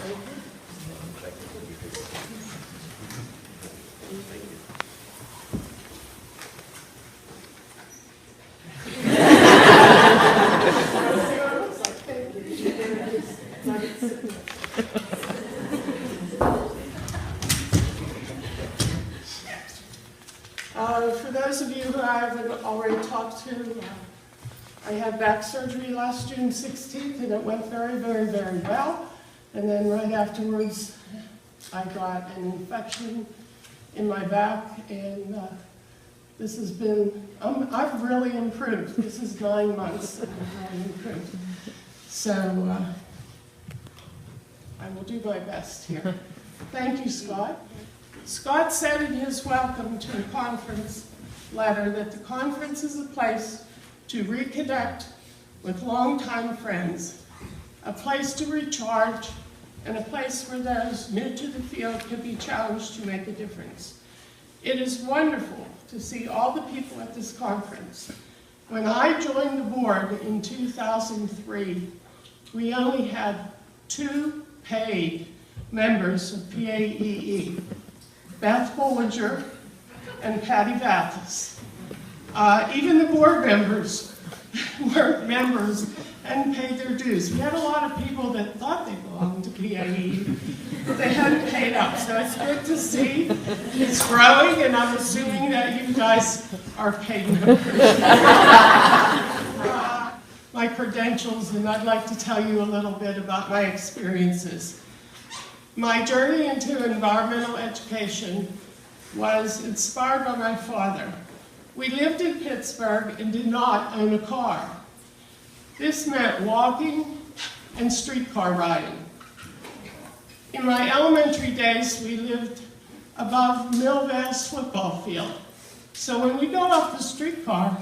For those of you who I haven't already talked to, I had back surgery last June 16th, and it went very, very, very well. And then right afterwards, I got an infection in my back, and this has been, I've really improved. This is 9 months, and I've really improved. So I will do my best here. Thank you, Scott. Scott said in his welcome to the conference letter that the conference is a place to reconnect with longtime friends, a place to recharge, and a place where those new to the field can be challenged to make a difference. It is wonderful to see all the people at this conference. When I joined the board in 2003, we only had 2 paid members of PAEE, Beth Bollinger and Patty Vathis. Even the board members weren't members and paid their dues. We had a lot of people that thought they belonged to PAEE, but they hadn't paid up. So it's good to see it's growing, and I'm assuming that you guys are paid members. My credentials, and I'd like to tell you a little bit about my experiences. My journey into environmental education was inspired by my father. We lived in Pittsburgh and did not own a car. This meant walking and streetcar riding. In my elementary days, we lived above Millvale's football field. So when we got off the streetcar,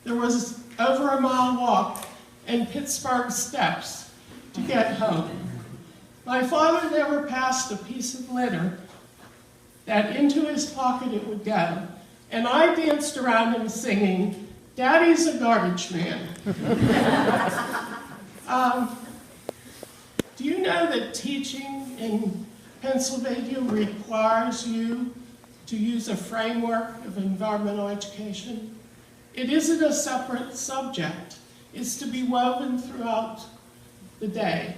there was over a mile walk and Pittsburgh steps to get home. My father never passed a piece of litter that into his pocket it would go, and I danced around him singing, "Daddy's a garbage man." Do you know that teaching in Pennsylvania requires you to use a framework of environmental education? It isn't a separate subject. It's to be woven throughout the day.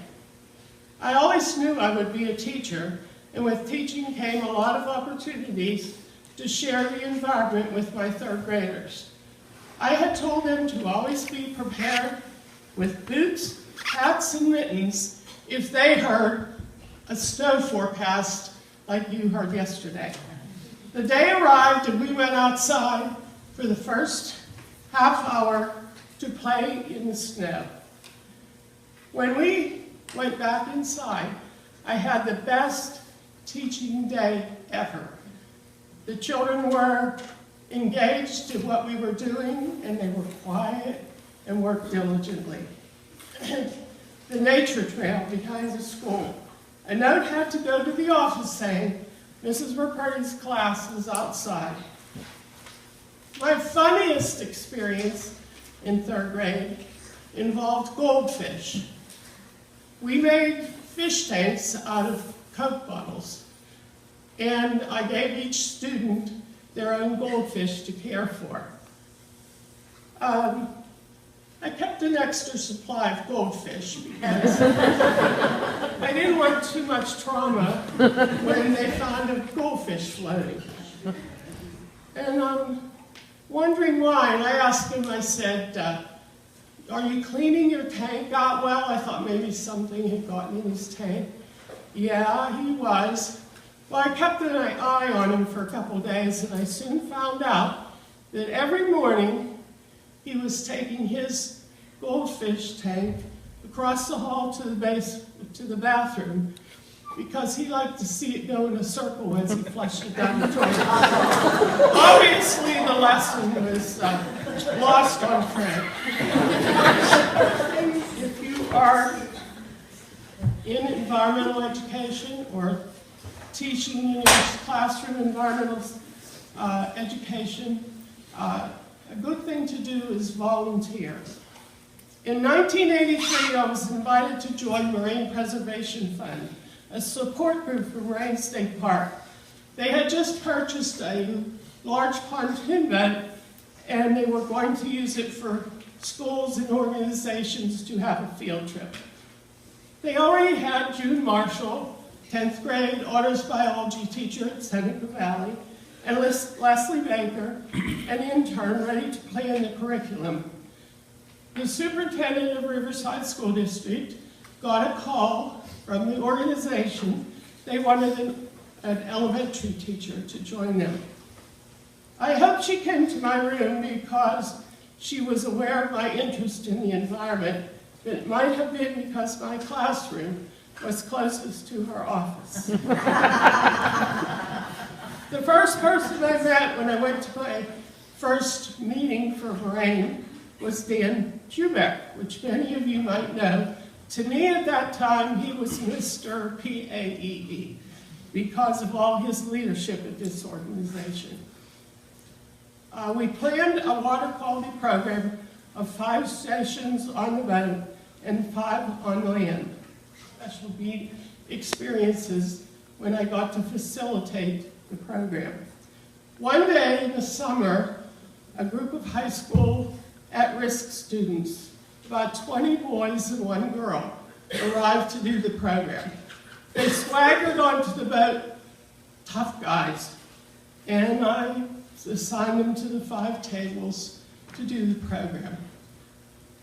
I always knew I would be a teacher, and with teaching came a lot of opportunities to share the environment with my 3rd graders. I had told them to always be prepared with boots, hats, and mittens if they heard a snow forecast like you heard yesterday. The day arrived and we went outside for the first half hour to play in the snow. When we went back inside, I had the best teaching day ever. The children were engaged in what we were doing, and they were quiet and worked diligently. The nature trail behind the school. A note had to go to the office saying, "Mrs. Roperti's class is outside." My funniest experience in 3rd grade involved goldfish. We made fish tanks out of Coke bottles, and I gave each student their own goldfish to care for. I kept an extra supply of goldfish because I didn't want too much trauma when they found a goldfish floating. And I'm wondering why, and I asked him, I said, "Are you cleaning your tank out well?" I thought maybe something had gotten in his tank. Yeah, he was. Well, I kept an eye on him for a couple days, and I soon found out that every morning he was taking his goldfish tank across the hall to the bathroom because he liked to see it go in a circle as he flushed it down the toilet. Obviously, the lesson was lost on Fred. If you are in environmental education or teaching in your classroom environmental education, a good thing to do is volunteer. In 1983, I was invited to join Marine Preservation Fund, a support group from Rain State Park. They had just purchased a large pontoon boat, and they were going to use it for schools and organizations to have a field trip. They already had June Marshall, 10th grade honors biology teacher at Seneca Valley, and Leslie Baker, an intern ready to plan the curriculum. The superintendent of Riverside School District got a call from the organization. They wanted an elementary teacher to join them. I hope she came to my room because she was aware of my interest in the environment, but it might have been because my classroom was closest to her office. The first person I met when I went to my first meeting for Moraine was Dan Hubeck, which many of you might know. To me at that time, he was Mr. PAEE because of all his leadership at this organization. We planned a water quality program of 5 stations on the boat and 5 on land. Special beat experiences when I got to facilitate the program. One day in the summer, a group of high school at-risk students, about 20 boys and 1 girl, arrived to do the program. They swaggered onto the boat, tough guys, and I assigned them to the 5 tables to do the program.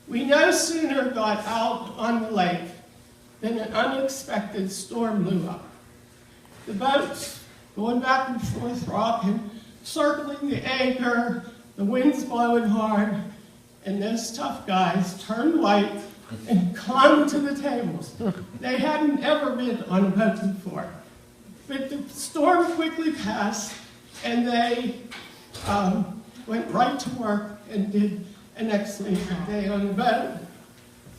We no sooner got out on the lake than an unexpected storm blew up. The boats going back and forth, rocking, circling the anchor, the wind's blowing hard, and those tough guys turned white and clung to the tables. They hadn't ever been on a boat before. But the storm quickly passed, and they went right to work and did an excellent day on the boat.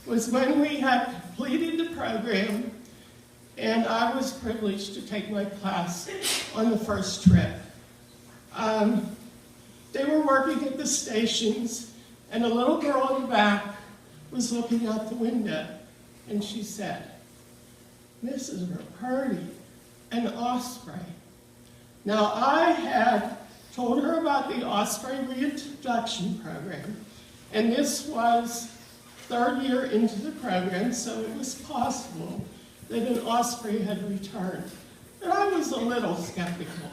It was when we had completed the program, and I was privileged to take my class on the first trip. They were working at the stations, and a little girl in the back was looking out the window, and she said, "Mrs. Roperti, an osprey." Now, I had told her about the Osprey Reintroduction Program, and this was 3rd year into the program, so it was possible that an osprey had returned. And I was a little skeptical.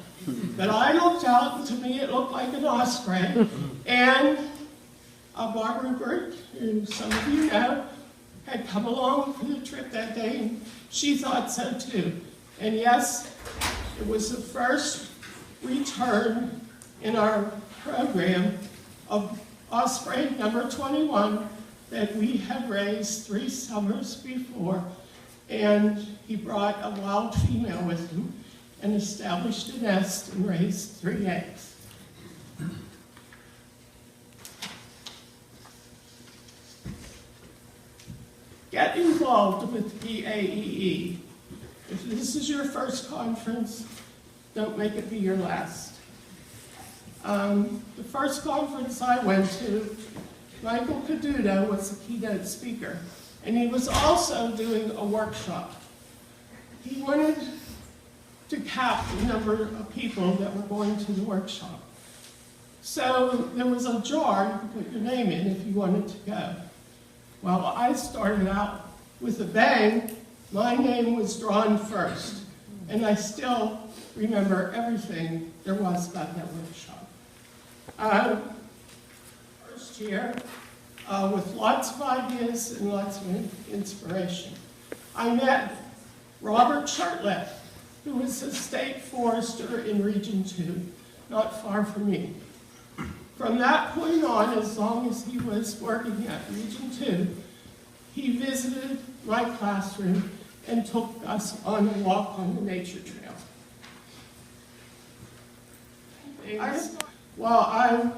But I looked out, and to me it looked like an osprey. And Barbara Burt, who some of you know, had come along for the trip that day, and she thought so too. And yes, it was the first return in our program of osprey number 21 that we had raised 3 summers before, and he brought a wild female with him and established a nest and raised 3 eggs. Get involved with PAEE. If this is your first conference, don't make it be your last. The first conference I went to, Michael Caduto was the keynote speaker, and he was also doing a workshop. He wanted to cap the number of people that were going to the workshop. So there was a jar you could put your name in if you wanted to go. Well, I started out with a bang. My name was drawn first, and I still remember everything there was about that workshop. First year, with lots of ideas and lots of inspiration. I met Robert Chartlett, who was a state forester in Region 2, not far from me. From that point on, as long as he was working at Region 2, he visited my classroom and took us on a walk on the nature trail. While I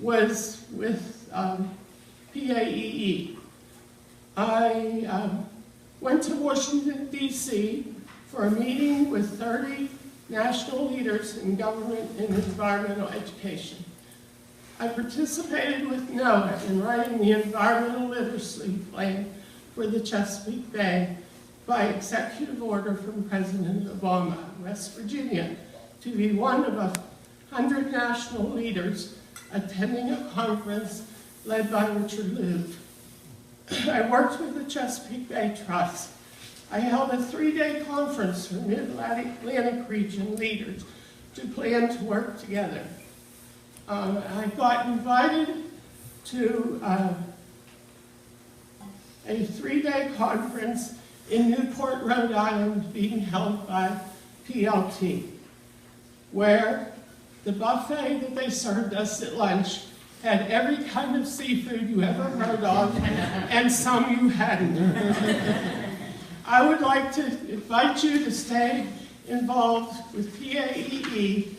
was with PAEE, I went to Washington, D.C. for a meeting with 30 national leaders in government and environmental education. I participated with NOAA in writing the environmental literacy plan for the Chesapeake Bay, by executive order from President Obama, West Virginia, to be one of 100 national leaders attending a conference led by Richard Ruth. I worked with the Chesapeake Bay Trust. I held a 3-day conference for Mid-Atlantic region leaders to plan to work together. I got invited to a 3-day conference in Newport, Rhode Island, being held by PLT, where the buffet that they served us at lunch had every kind of seafood you ever heard of, and some you hadn't. I would like to invite you to stay involved with PAEE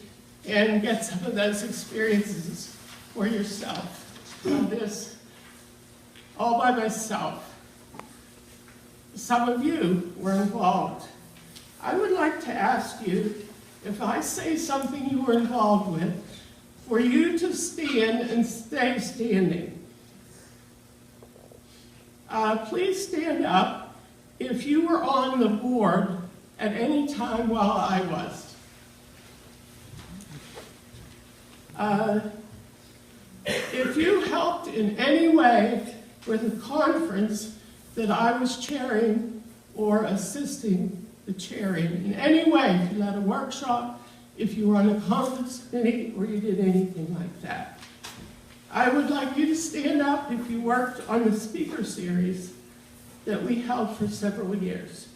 and get some of those experiences for yourself. This all by myself. Some of you were involved. I would like to ask you, if I say something you were involved with, for you to stand and stay standing. Please stand up if you were on the board at any time while I was. If you helped in any way with a conference that I was chairing or assisting the chairing, in any way, if you led a workshop, if you were on a conference committee, or you did anything like that. I would like you to stand up if you worked on the speaker series that we held for several years.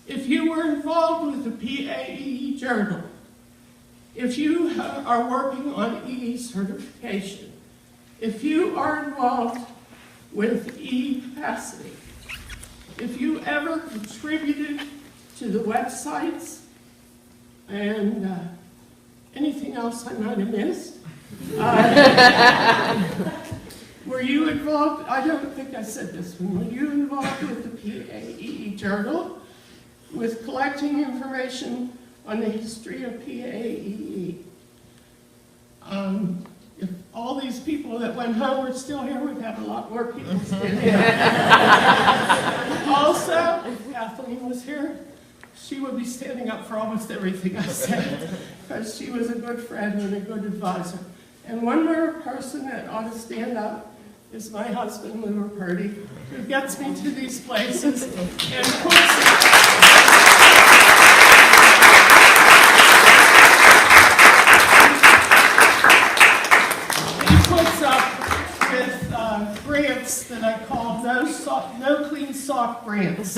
If you were involved with the PAEE journal, if you are working on EE certification, if you are involved with e-capacity, if you ever contributed to the websites and anything else I might have missed, were you involved, I don't think I said this one, were you involved with the PAEE journal, with collecting information on the history of PAEE? If all these people that went home were still here, we'd have a lot more people standing up. Also, if Kathleen was here, she would be standing up for almost everything I said, because she was a good friend and a good advisor. And one more person that ought to stand up is my husband, Roperti, who gets me to these places and puts up with grants that I call no clean sock grants.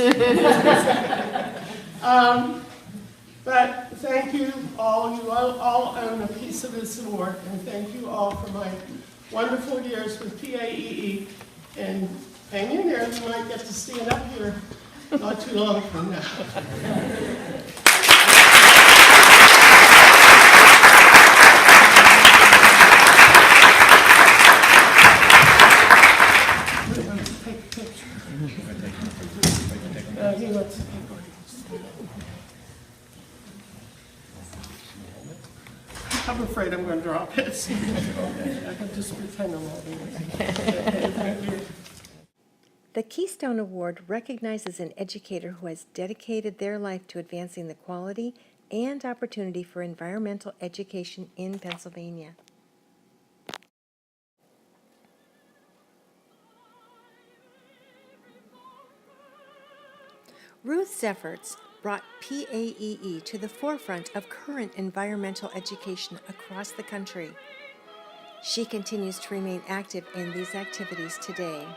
But thank you all. You all own a piece of this award, and thank you all for my wonderful years with PAEE. And hang in there, you might get to stand up here not too long from now. I'm afraid I'm going to drop it. I can just pretend I'm holding it. The Keystone Award recognizes an educator who has dedicated their life to advancing the quality and opportunity for environmental education in Pennsylvania. Ruth's efforts brought PAEE to the forefront of current environmental education across the country. She continues to remain active in these activities today.